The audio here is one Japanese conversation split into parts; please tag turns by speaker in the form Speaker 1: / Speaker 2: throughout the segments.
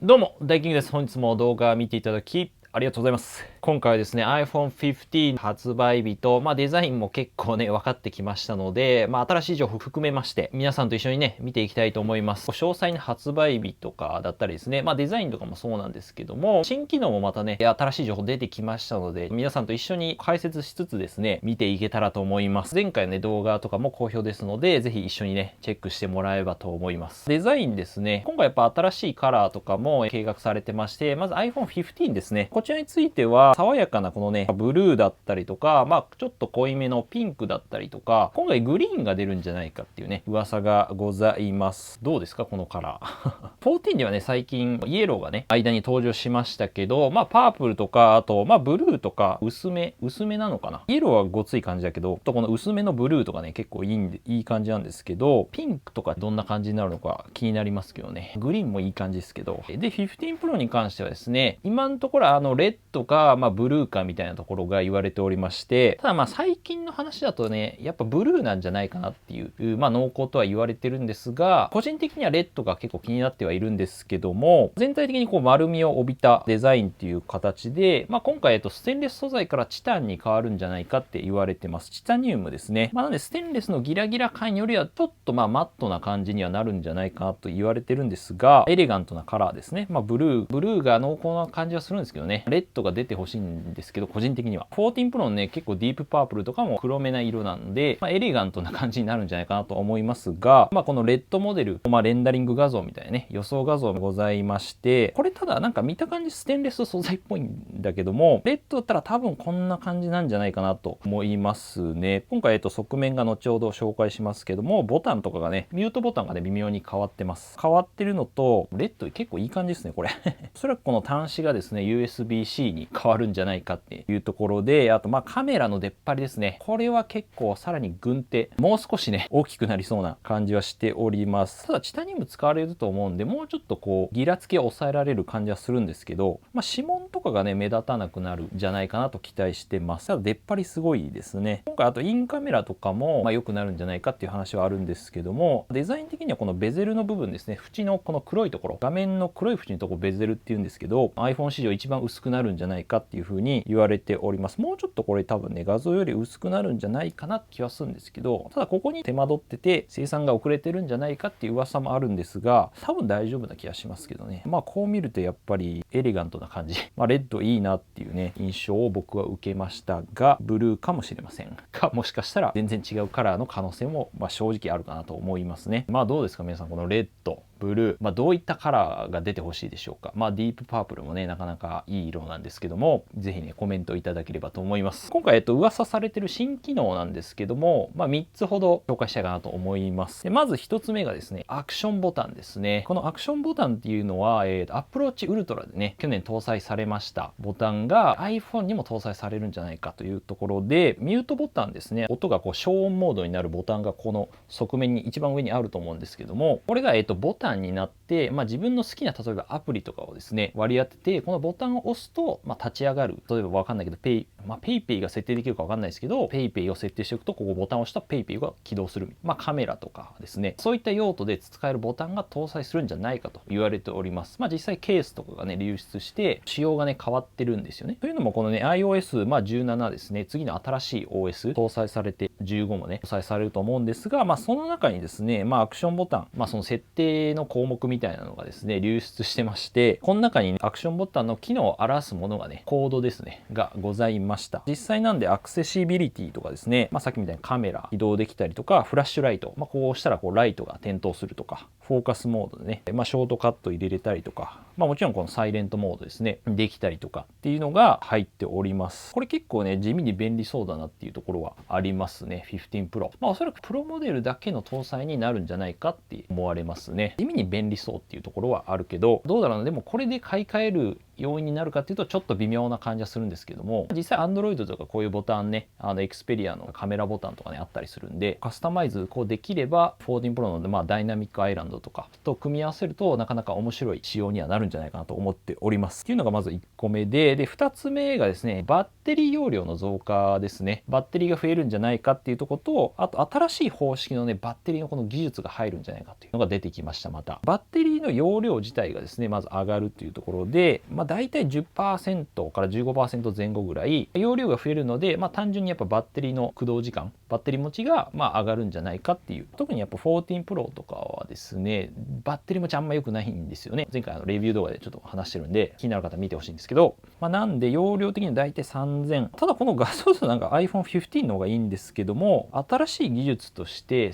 Speaker 1: どうも、大キングです。本日も動画見ていただき、ありがとうございます。今回はですね、iPhone 15発売日と、デザインも結構ね、分かってきましたので、新しい情報含めまして、皆さんと一緒にね、見ていきたいと思います。詳細な発売日とかだったりですね、デザインとかもそうなんですけども、新機能もまたね、新しい情報出てきましたので、皆さんと一緒に解説しつつですね、見ていけたらと思います。前回のね、動画とかも好評ですので、ぜひ一緒にね、チェックしてもらえればと思います。デザインですね、今回やっぱ新しいカラーとかも計画されてまして、まず iPhone 15ですね、こちらについては、爽やかなこのね、ブルーだったりとか、ちょっと濃いめのピンクだったりとか、今回グリーンが出るんじゃないかっていうね、噂がございます。どうですか、このカラー。14ではね、最近、イエローがね、間に登場しましたけど、パープルとか、あと、ブルーとか、薄めなのかな。イエローはごつい感じだけど、この薄めのブルーとかね、結構いい感じなんですけど、ピンクとかどんな感じになるのか気になりますけどね。グリーンもいい感じですけど。で、15 Pro に関してはですね、今のところレッドか、ブルーかみたいなところが言われておりまして、ただ最近の話だとね、やっぱブルーなんじゃないかなっていう、濃厚とは言われてるんですが、個人的にはレッドが結構気になってはいるんですけども、全体的にこう丸みを帯びたデザインっていう形で、今回ステンレス素材からチタンに変わるんじゃないかって言われてます。チタニウムですね。なのでステンレスのギラギラ感よりはちょっとマットな感じにはなるんじゃないかなと言われてるんですが、エレガントなカラーですね。ブルーが濃厚な感じはするんですけどね。レッドが出てほしいんですけど、個人的には。14 Pro のね、結構ディープパープルとかも黒めな色なんで、エレガントな感じになるんじゃないかなと思いますが、このレッドモデル、レンダリング画像みたいなね、予想画像がございまして、これただなんか見た感じステンレス素材っぽいんだけども、レッドだったら多分こんな感じなんじゃないかなと思いますね。今回側面が後ほど紹介しますけども、ボタンとかがね、ミュートボタンがね、微妙に変わってます。変わってるのと、レッド結構いい感じですね、これ。おそらくこの端子がですね、USB-C に変わるんじゃないかっていうところで、あとカメラの出っ張りですね。これは結構さらに軍手、もう少しね、大きくなりそうな感じはしております。ただチタニウム使われると思うんで、もうちょっとこう、ギラつきを抑えられる感じはするんですけど、指紋とかがね、目立たなくなるんじゃないかなと期待してます。ただ出っ張りすごいですね。今回あとインカメラとかも、良くなるんじゃないかっていう話はあるんですけども、デザイン的にはこのベゼルの部分ですね、縁のこの黒いところ、画面の黒い縁のところベゼルっていうんですけど、iPhone 史上一番薄くなるんじゃないかっていう風に言われております。もうちょっとこれ多分ね、画像より薄くなるんじゃないかなって気はするんですけど、ただここに手間取ってて生産が遅れてるんじゃないかっていう噂もあるんですが、多分大丈夫な気がしますけどね。こう見るとやっぱりエレガントな感じ。レッドいいなっていうね、印象を僕は受けましたが、ブルーかもしれません。もしかしたら全然違うカラーの可能性も正直あるかなと思いますね。どうですか皆さん、このレッド、ブルー、どういったカラーが出てほしいでしょうか。ディープパープルもね、なかなかいい色なんですけども、ぜひね、コメントいただければと思います。今回、噂されてる新機能なんですけども、3つほど紹介したいかなと思います。でまず1つ目がですね、アクションボタンですね。このアクションボタンっていうのは、Apple Watch Ultra でね、去年搭載されましたボタンが iPhone にも搭載されるんじゃないかというところで、ミュートボタンですね、音がこう消音モードになるボタンがこの側面に一番上にあると思うんですけども、これがボタンになって、自分の好きな例えばアプリとかをですね割り当てて、このボタンを押すと、立ち上がる。例えば分かんないけどペイペイが設定できるか分かんないですけど、ペイペイを設定しておくと、ここボタンを押したらペイペイが起動する。カメラとかですね、そういった用途で使えるボタンが搭載するんじゃないかと言われております。実際ケースとかがね流出して仕様がね変わってるんですよね。というのもこのね iOS17 ですね、次の新しい OS 搭載されて、15もね搭載されると思うんですが、その中にですね、アクションボタン、その設定の項目みたいなのがですね流出してまして、この中に、アクションボタンの機能を表すものがね、コードですねがございました。実際なんでアクセシビリティとかですね、さっきみたいにカメラ起動できたりとか、フラッシュライト、こう押したらこうライトが点灯するとか、フォーカスモードでね、ショートカット入れれたりとか、もちろんこのサイレントモードですねできたりとかっていうのが入っております。これ結構ね地味に便利そうだなっていうところはありますね。15 Pro、おそらくプロモデルだけの搭載になるんじゃないかって思われますね。地味に便利そうっていうところはあるけど、どうだろうな。でもこれで買い替える要因になるかっていうとちょっと微妙な感じはするんですけども、実際 Android とかこういうボタンね、Xperia のカメラボタンとかねあったりするんで、カスタマイズこうできれば14 Pro のダイナミックアイランドとかと組み合わせるとなかなか面白い仕様にはなるんじゃないかなと思っております。っていうのがまず1個目で、2つ目がですね、バッテリー容量の増加ですね。バッテリーが増えるんじゃないかっていうところと、あと新しい方式のね、バッテリーのこの技術が入るんじゃないかっていうのが出てきました。またバッテリーの容量自体がですね、まず上がるっていうところで、大体 10% から 15% 前後ぐらい容量が増えるので、単純にやっぱバッテリーの駆動時間、バッテリー持ちが上がるんじゃないかっていう。特にやっぱ14 Pro とかはですね、バッテリー持ちあんま良くないんですよね。前回レビュー動画でちょっと話してるんで、気になる方見てほしいんですけど、なんで容量的には大体3000。ただこの画素数なんか iPhone 15の方がいいんですけども、新しい技術として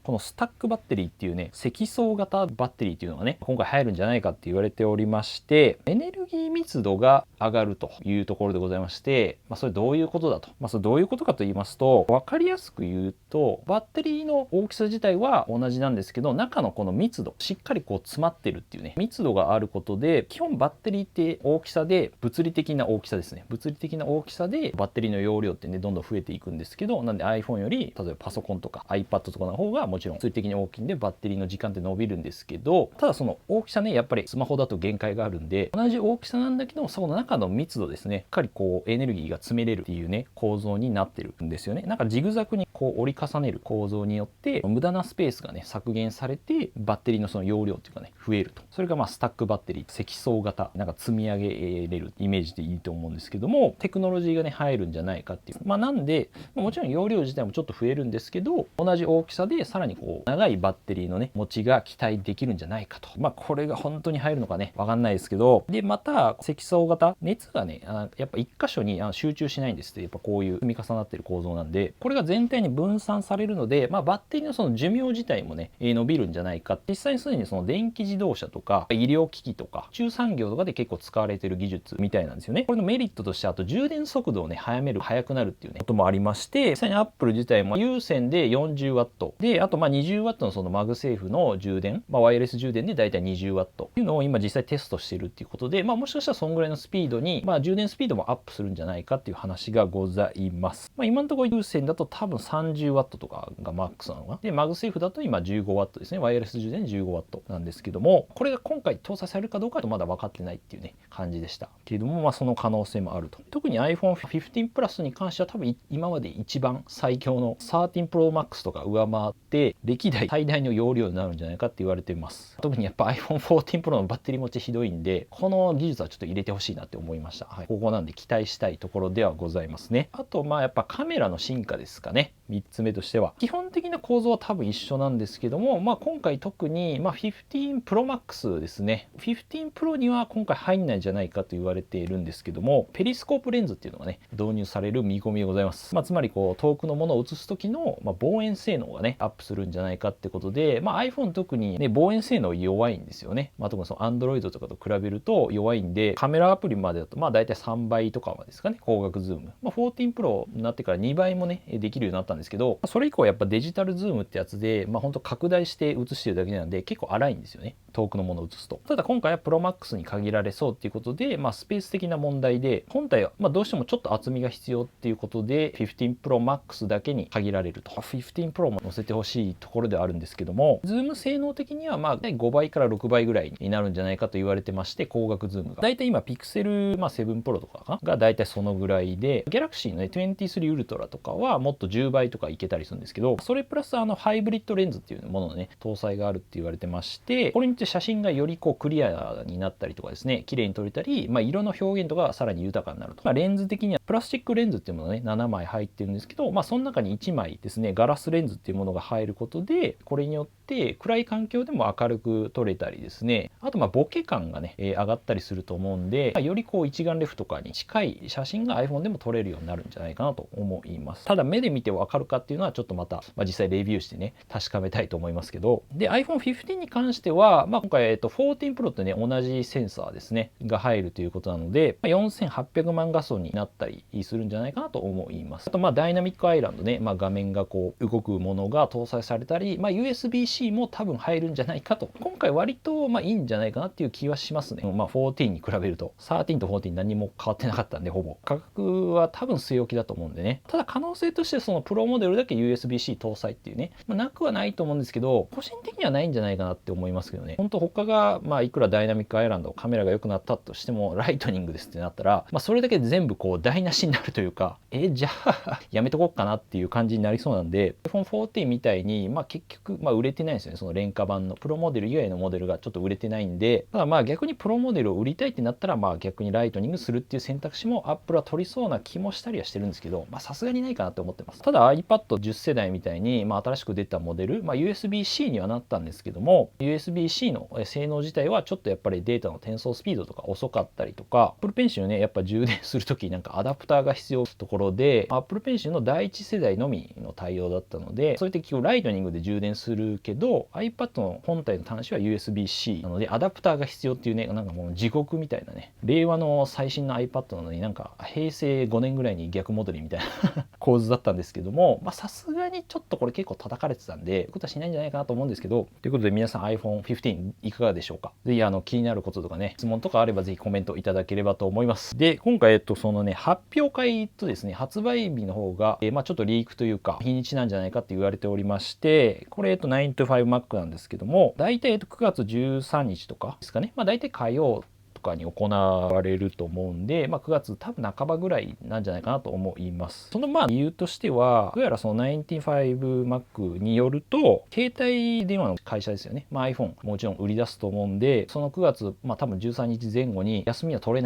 Speaker 1: このスタックバッテリーっていうね、積層型バッテリーっていうのがね、今回入るんじゃないかって言われておりまして、エネルギー密度が上がるというところでございまして、それどういうことだと。それどういうことかと言いますと、分かりやすく言うと、バッテリーの大きさ自体は同じなんですけど、中のこの密度、しっかりこう詰まってるっていうね、密度があることで、基本バッテリーって大きさで、物理的な大きさですね。物理的な大きさでバッテリーの容量ってね、どんどん増えていくんですけど、なんで iPhone より、例えばパソコンとか iPad とかの方がもちろん物理的に大きいんで、バッテリーの時間って伸びるんですけど、ただその大きさね、やっぱりスマホだと限界があるんで、同じ大きさなんだけど、その中の密度ですね、しっかりこうエネルギーが詰めれるっていうね、構造になってるんですよね。なんかジグザグにこう折り重ねる構造によって、無駄なスペースがね、削減されて、バッテリーのその容量っていうかね、増えると。それがスタックバッテリー、積層型、なんか積み上げれるイメージでいいと思うんですけども、テクノロジーがね、入るんじゃないかっていう。なんで、もちろん容量自体もちょっと増えるんですけど、同じ大きさでさらにこう、長いバッテリーのね、持ちが期待できるんじゃないかと。これが本当に入るのかね、わかんないですけど、で、また、積層型、熱がね、やっぱ一箇所に集中しないんですって。やっぱこういう積み重なってる構造なんで、これが全体に分散されるので、バッテリーのその寿命自体もね、伸びるんじゃないか。実際にすでにその電気自動車とか、医療機器とか、宇宙産業とかで結構使われてる技術みたいなんですよね。これのメリットとして、あと充電速度をね、速くなるっていうね、こともありまして、実際に Apple 自体も有線で 40W で、あと20W のそのマグセーフの充電、ワイヤレス充電でだいたい 20W っていうのを今実際テストしてるっていうことで、もしかしたらそんぐらいのスピードに、充電スピードもアップするんじゃないかっていう話がございます。今のところ有線だと多分 30W とかがマックスなのかな。で、マグセーフだと今 15W ですね。ワイヤレス充電 15W なんですけども、これが今回搭載されるかどうかとまだ分かってないっていうね、感じでした。けれども、その可能性もあると。特に iPhone 15 Plus に関しては多分今まで一番最強の13 Pro Max とか上回って、歴代最大の容量になるんじゃないかって言われています。特にやっぱ iPhone 14 Pro のバッテリー持ちひどいんで、この技術はちょっと入れてほしいなって思いました。ここなんで期待したいところではございますね。あとやっぱカメラの進化ですかね。3つ目としては基本的な構造は多分一緒なんですけども、今回特に15 Pro Max ですね。15 Pro には今回入んないんじゃないかと言われているんですけども、ペリスコープレンズっていうのがね、導入される見込みでございます。つまりこう遠くのものを映す時の望遠性能がねアップするんじゃないかってことで、iPhone 特にね望遠性能弱いんですよね。特にその Android とかと比べると弱いんで、カメラアプリまでだとだいたい3倍とかまでですかね、光学ズーム。14 Pro になってから2倍もねできるようになったんですけど、それ以降やっぱデジタルズームってやつで本当拡大して映してるだけなんで結構荒いんですよね、遠くのものを映すと。ただ今回は Pro Max に限られそうっていうことで、スペース的な問題で本体はどうしてもちょっと厚みが必要っていうことで15 Pro Max だけに限られると。15 Pro も載せてほしいところではあるんですけども、ズーム性能的には5倍から6倍ぐらいになるんじゃないかと言われてまして、光学ズームがだいたい今 Pixel 7 Pro とかがだいたいそのぐらいで、 Galaxy のね23 Ultra とかはもっと10倍とかいけたりするんですけど、それプラスハイブリッドレンズっていうもののね搭載があるって言われてまして、これによって写真がよりこうクリアになったりとかですね、綺麗に撮れたり、色の表現とかさらに豊かになると。レンズ的にはプラスチックレンズっていうものがね7枚入ってるんですけど、その中に1枚ですねガラスレンズっていうものが入ることで、これによって暗い環境でも明るく撮れたりですね、あとボケ感がね上がったりすると思うんで、よりこう一眼レフとかに近い写真が iPhone でも撮れるようになるんじゃないかなと思います。ただ目で見て分かかるかっていうのはちょっとまた、実際レビューしてね確かめたいと思いますけど、で iPhone 15に関しては、今回、14 Pro とね同じセンサーですねが入るということなので、4800万画素になったりするんじゃないかなと思います。あとダイナミックアイランドね、画面がこう動くものが搭載されたり、USB-C も多分入るんじゃないかと、今回割といいんじゃないかなっていう気はしますね。14に比べると13と14何も変わってなかったんで、ほぼ価格は多分据え置きだと思うんでね。ただ可能性としてそのプロモデルだけ USB-C 搭載っていうね、なくはないと思うんですけど、個人的にはないんじゃないかなって思いますけどね。本当他がいくらダイナミックアイランドカメラが良くなったとしてもライトニングですってなったら、それだけで全部こう台無しになるというか、じゃあやめとこうかなっていう感じになりそうなんで、 iPhone 14みたいに結局売れてないんですよね。その廉価版のプロモデル以外のモデルがちょっと売れてないんで、ただ逆にプロモデルを売りたいってなったら逆にライトニングするっていう選択肢も Apple は取りそうな気もしたりはしてるんですけど、さすがにないかなって思ってます。ただ iPad10 世代みたいに、新しく出たモデル、USB-C にはなったんですけども、 USB-C の性能自体はちょっとやっぱりデータの転送スピードとか遅かったりとか、 Apple Pencil ねやっぱ充電するときアダプターが必要なところで、 Apple Pencil の第一世代のみの対応だったので、それって結局ライトニングで充電するけど iPad の本体の端子は USB-C なのでアダプターが必要っていうね、もう地獄みたいなね、令和の最新の iPad なのに平成5年ぐらいに逆戻りみたいな構図だったんですけども、さすがにちょっとこれ結構叩かれてたんで、そういうことはしないんじゃないかなと思うんですけど、ということで皆さん iPhone 15いかがでしょうか。ぜひ気になることとかね、質問とかあればぜひコメントいただければと思います。で今回そのね発表会とですね発売日の方が、ちょっとリークというか日にちなんじゃないかって言われておりまして、これ9 to 5Mac なんですけども、大体9月13日とかですかね、大体火曜とかに行われると思うんで、9月多分半ばぐらいなんじゃないかなと思います。その理由としては、どうやらその 95Mac によると、携帯電話の会社ですよね、iPhone もちろん売り出すと思うんで、その9月、多分13日前後に休みは取れ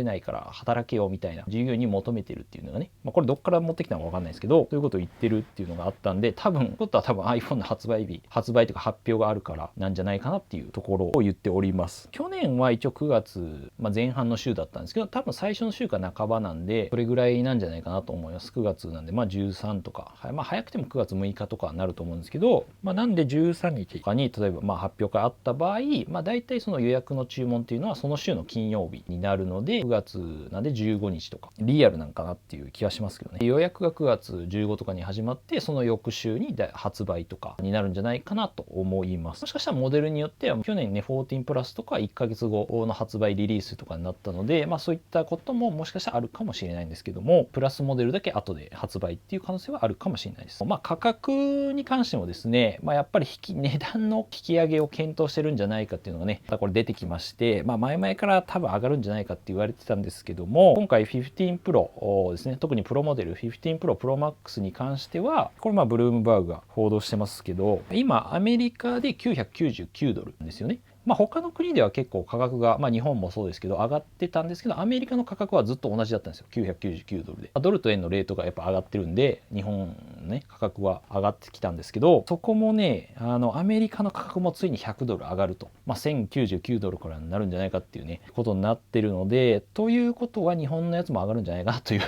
Speaker 1: ないから働けよみたいな従業員に求めてるっていうのがね、これどっから持ってきたのか分かんないですけど、そういうことを言ってるっていうのがあったんで、多分 iPhone の発売というか発表があるからなんじゃないかなっていうところを言っております。去年は一応9月前半の週だったんですけど、多分最初の週か半ばなんで、それぐらいなんじゃないかなと思います。9月なんで13とか、早くても9月6日とかになると思うんですけど、なんで13日とかに例えば発表会あった場合、大体その予約の注文っていうのはその週の金曜日になるので、9月なんで15日とかリアルなんかなっていう気がしますけどね。予約が9月15とかに始まって、その翌週に発売とかになるんじゃないかなと思います。もしかしたらモデルによっては去年ね14プラスとか1ヶ月後の発売リリースとかになったので、そういったことももしかしたらあるかもしれないんですけども、プラスモデルだけ後で発売っていう可能性はあるかもしれないです。価格に関してもですね、やっぱり値段の引き上げを検討してるんじゃないかっていうのがね、これ出てきまして、前々から多分上がるんじゃないかって言われてたんですけども、今回15 Pro ですね、特にプロモデル15 Pro Pro Max に関しては、これブルームバーグが報道してますけど、今アメリカで999ドルなんですよね。他の国では結構価格が、日本もそうですけど上がってたんですけど、アメリカの価格はずっと同じだったんですよ。999ドルで。ドルと円のレートがやっぱ上がってるんで、日本のね価格は上がってきたんですけど、そこもねアメリカの価格もついに100ドル上がると、1099ドルからになるんじゃないかっていうねことになってるので、ということは日本のやつも上がるんじゃないかなという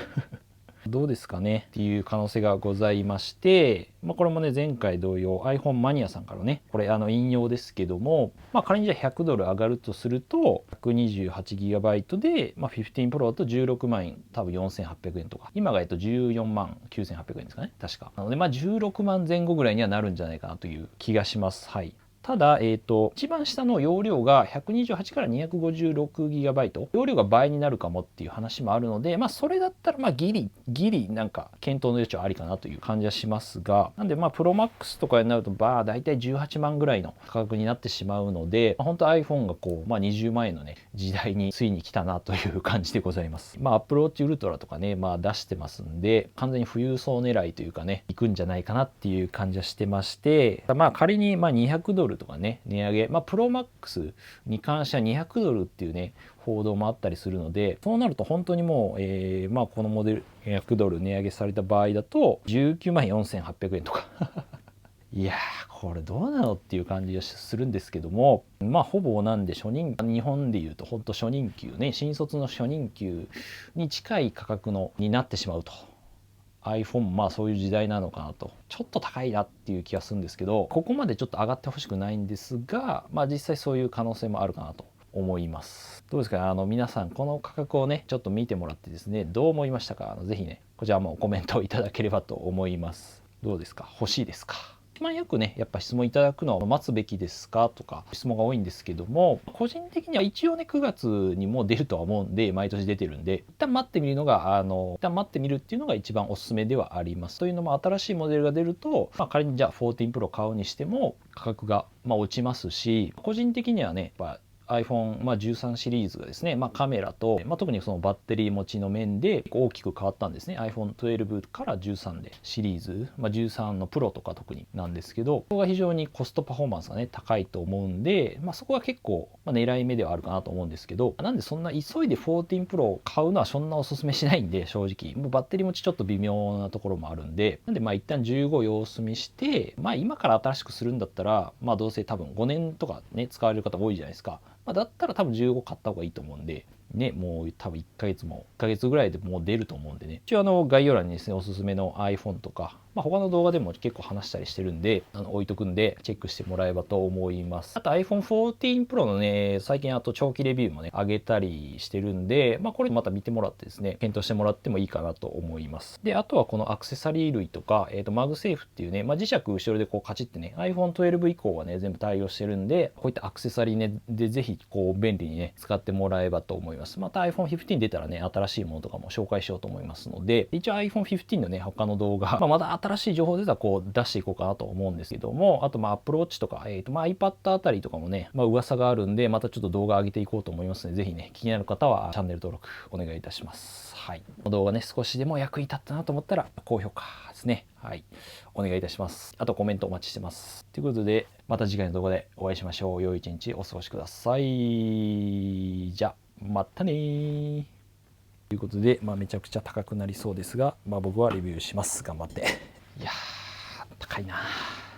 Speaker 1: どうですかねっていう可能性がございまして、これもね前回同様 iPhone マニアさんからね、これ引用ですけども、仮にじゃあ100ドル上がるとすると 128GB で、15 Pro だと16万円多分4800円とか、今が14万9800円ですかね確か。なので16万前後ぐらいにはなるんじゃないかなという気がします。はい。ただ、一番下の容量が128から 256GB、容量が倍になるかもっていう話もあるので、それだったらギリ検討の余地はありかなという感じはしますが、なんでプロマックスとかになると大体18万ぐらいの価格になってしまうので、本当 iPhone が20万円のね時代についに来たなという感じでございます。Apple Watch Ultra とかね出してますんで、完全に富裕層狙いというかね行くんじゃないかなっていう感じはしてまして、仮に200ドルとかね値上げ、プロマックスに関しては200ドルっていうね報道もあったりするので、そうなると本当にもう、このモデル200ドル値上げされた場合だと19万4800円とかいやーこれどうなのっていう感じがするんですけども、ほぼなんで日本でいうと本当初任給ね、新卒の初任給に近い価格になってしまうと iPhone まあそういう時代なのかなと。ちょっと高いなっていう気がするんですけど、ここまでちょっと上がってほしくないんですが、まあ実際そういう可能性もあるかなと思います。どうですか、皆さんこの価格をねちょっと見てもらってですね、どう思いましたか。ぜひねこちらもコメントをいただければと思います。どうですか、欲しいですか。一番よくねやっぱ質問いただくのは待つべきですかとか質問が多いんですけども、個人的には一応ね9月にも出るとは思うんで、毎年出てるんで一旦待ってみるのが一旦待ってみるっていうのが一番おすすめではあります。というのも新しいモデルが出ると、仮にじゃあ14 Pro 買うにしても価格が落ちますし、個人的にはねやっぱiPhone13 シリーズがですね、カメラと、特にそのバッテリー持ちの面で大きく変わったんですね。 iPhone12 から13でシリーズ、13のプロとか特になんですけど、ここが非常にコストパフォーマンスがね高いと思うんで、そこは結構、狙い目ではあるかなと思うんですけど、なんでそんな急いで14 Pro を買うのはそんなおすすめしないんで、正直もうバッテリー持ちちょっと微妙なところもあるんで、なんで一旦15様子見して、今から新しくするんだったらどうせ多分5年とかね使われる方多いじゃないですか。だったら多分15買った方がいいと思うんで、ね、もう多分1ヶ月も1ヶ月ぐらいでもう出ると思うんでね、一応概要欄にですねおすすめの iPhone とか、他の動画でも結構話したりしてるんで置いとくんでチェックしてもらえばと思います。あと iPhone14 Pro のね最近あと長期レビューもね上げたりしてるんで、これまた見てもらってですね検討してもらってもいいかなと思います。であとはこのアクセサリー類とか、マグセーフっていうね、磁石後ろでこうカチってね iPhone12 以降はね全部対応してるんで、こういったアクセサリーねでぜひこう便利にね使ってもらえばと思います。また iPhone15 出たらね新しいものとかも紹介しようと思いますので、一応 iPhone15 のね他の動画、まだ新しい情報出たらこう出していこうかなと思うんですけども、あとApple Watch とか、iPad あたりとかもね、噂があるんでまたちょっと動画上げていこうと思いますので、ぜひね気になる方はチャンネル登録お願いいたします。はい、この動画ね少しでも役に立ったなと思ったら高評価ですね、はい、お願いいたします。あとコメントお待ちしてます。ということでまた次回の動画でお会いしましょう。良い一日お過ごしください。じゃあまたねということで、めちゃくちゃ高くなりそうですが、僕はレビューします。頑張って。いやー高いな。